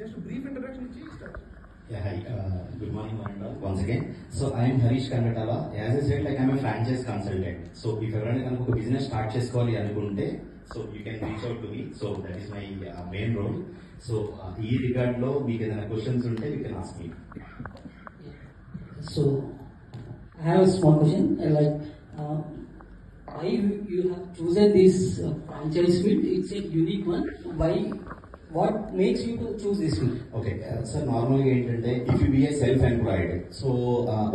Just a brief introduction. Yeah, hi. Good morning, Varanda. Once again. So I am Harish Kangatala. As I said, like I'm a franchise consultant. So if everyone can a business start cheskoli anukunte, so you can reach out to me. So that is my main role. So ee regard lo meeku edana questions unte you can ask me. So I have a small question. Why you have chosen this franchise field? It's a unique one. Why? What makes you to choose this field? Okay sir నార్మల్గా ఏంటంటే if you be a self employed so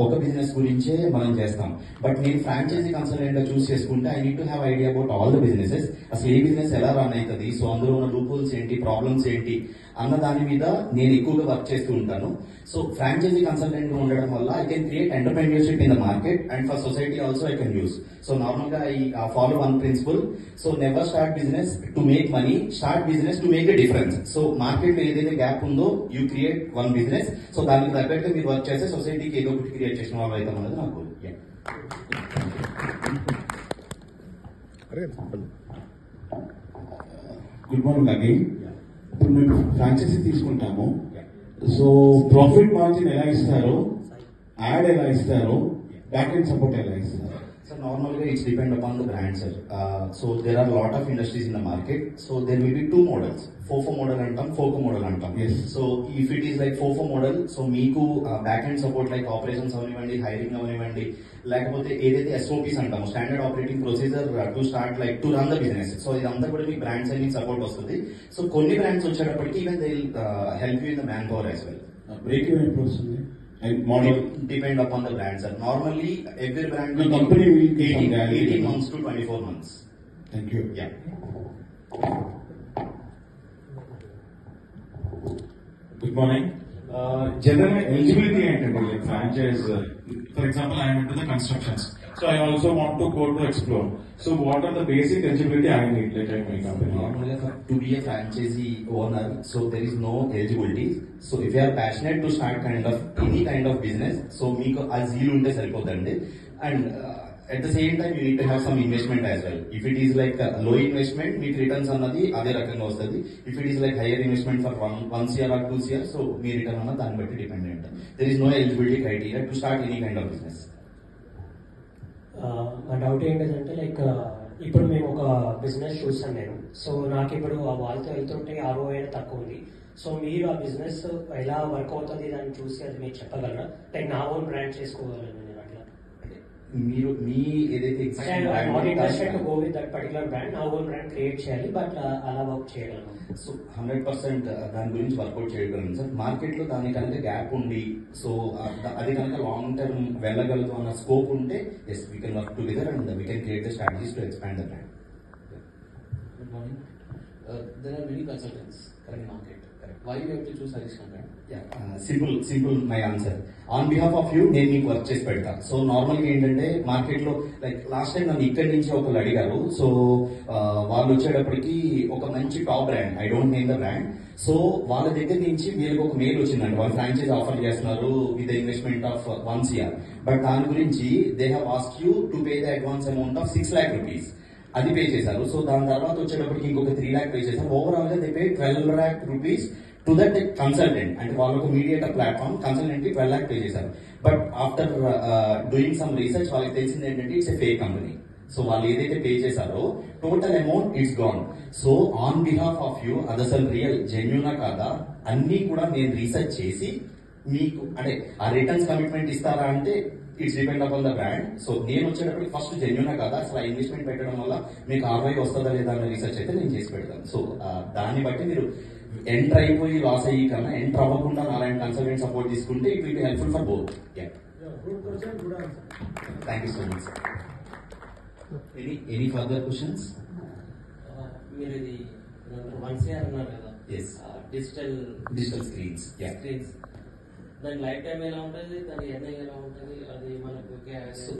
ఒక business గురించే మనం చేస్తాం. But నేను franchise consultant గా చూస్ చేసుకుంటే I need to have idea about all the businesses. అసలు ఏ బిజినెస్ ఎలా రన్ అవుతుంది, సో అందులో ఉన్న లూప్హోల్స్ ఏంటి, ప్రాబ్లమ్స్ ఏంటి అన్న దాని మీద నేను ఎక్కువగా వర్క్ చేస్తూ ఉంటాను. సో ఫ్రాంచైజీ కన్సల్టెంట్ గా ఉండడం వల్ల I can create entrepreneurship in the market and for society also I can use. So normal గా I follow one principle. So never start business to make money, start business to make a difference. So market లో ఏదైతే gap ఉందో you create one business. So దానికి తగ్గట్టుగా మీరు work చేస్తే సొసైటీకి ఏదో ఒకటి క్రియేట్ చేసిన వాళ్ళు అవుతాం అనేది నాకు. Good morning again. ఇప్పుడు మేము ఫ్రాంచైజీ తీసుకుంటాము. సో ప్రాఫిట్ మార్జిన్ ఎలా ఇస్తారో, యాడ్ ఎలా ఇస్తారో, బ్యాక్ ఎండ్ సపోర్ట్ ఎలా ఇస్తారు? So normally it's depend upon the brand, sir. So there are a lot of industries in the market. So there will be two models. FOFO model and FOCO model and Yes. So if it is like FOFO model, so meeku back end support like operations avanivendi, hiring avanivendi, లేకపోతే ఏదైతే SOPs అంటాము, standard operating procedure to start like to run the business. So ఇదంతా కూడా మీకు brands అన్ని support వస్తుంది. So కొన్ని brands వచ్చేటప్పటికి even they help you in the man power as well. Break even ఎప్పుడు వస్తుంది? And model depend upon the brand, sir. Normally every brand the company will take 18 months to 24 months. Thank you. Yeah. Good morning. Generally, eligibility ఏంటంటే like franchise. For example, I am into the constructions, so I also want to go to explore. So, what are the basic eligibility I need like at my company? Normally, to be a franchisee owner, so there is no eligibility. So, if you are passionate to start any kind of business, so meeku a zeal unte saripodandi. And at the same time, you need to have some investment as well. If it is like low investment, meek returns annadi ade rakanga vastadi. If it is like higher investment for one year or 2 years, so mee return anna dani batti dependent. There is no eligibility criteria to start any kind of business. నా doubt ఏంటంటే like ఇప్పుడు మేము ఒక business చూస్తాను నేను. So నాకు ఇప్పుడు వాళ్ళతో వెళ్తుంటే ROI తక్కువ ఉంది. సో మీరు ఆ బిజినెస్ ఎలా వర్క్ అవుతుంది దాన్ని చూసి అది మీరు చెప్పగలరా? లైక్ నా ఓన్ బ్రాండ్ చేసుకోగలను నేను అట్లా. మీరు మీ ఏదైతే not interested to go with that particular brand, నా ఓన్ బ్రాండ్ క్రియేట్ చేయాలి, బట్ అలా వర్క్ చేయగలను. సో 100% దాని గురించి వర్కౌట్ చేయగలను సార్. మార్కెట్ లో దాని కనుక గ్యాప్ ఉండి, సో అది కనుక లాంగ్ టర్మ్ వెళ్ళగలదు అన్న స్కోప్ ఉంటే yes we can work together and we can create the strategies to expand the brand. Good morning. There are many consultants current market. Correct. Why you have to choose Harish Kangatala? Simple my answer. On behalf of you నేను మీకు work చేసి పెడతా. So normal గా ఏంటంటే market లో like last time నన్ను ఇక్కడి నుంచి ఒకళ్ళు అడిగారు. సో వాళ్ళు వచ్చేటప్పటికి ఒక మంచి top brand, I don't name the brand. So వాళ్ళ దగ్గర నుంచి వీళ్ళకి ఒక మెయిల్ వచ్చిందండి, వాళ్ళు ఫ్రాంచైజ్ ఆఫర్ చేస్తున్నారు with investment of 1 year. But దాని గురించి they have ask you to pay the advance amount of 6 lakh rupees. అది పే చేశారు. సో దాని తర్వాత వచ్చేటప్పటికి ఇంకొక 3 lakh పే చేశారు. ఓవరాల్ గా they pay 12 lakh rupees to that consultant. అంటే వాళ్ళకు మీడియేటర్ ప్లాట్ఫామ్ కన్సల్టెంట్ కి 12 lakh పే చేశారు. But after doing some research వాళ్ళకి తెలిసింది ఏంటంటే it's a fake company. So వాళ్ళు ఏదైతే పే చేశారో total amount it's gone. So on behalf of you అది అసలు రియల్ జెన్యూనా కాదా అన్ని కూడా నేను రీసెర్చ్ చేసి మీకు అంటే ఆ రిటర్న్స్ కమిట్మెంట్ ఇస్తారా అంటే it's depend upon the brand. So నేను వచ్చేటప్పటికి ఫస్ట్ జెన్యూనా కాదా, అసలు ఇన్వెస్ట్మెంట్ పెట్టడం వల్ల మీకు ROI వస్తుందా లేదా అన్న రీసెర్చ్ అయితే నేను చేసి పెడతాను. సో దాన్ని బట్టి మీరు ఎంటర్ అయిపోయి లాస్ అయ్యి కన్నా ఎంటర్ అవ్వకుండా నాలాంటి కన్సల్టెంట్ సపోర్ట్ తీసుకుంటే it will be helpful for both. Thank you so much sir. Any further questions? మీరు ఇది 1 year అన్నారు కదా, ఎస్ డిజిటల్ స్క్రీన్స్. దాని లైఫ్ టైం ఎలా ఉంటుంది, దాని ఎర్నింగ్ ఎలా ఉంటుంది, అది మనకు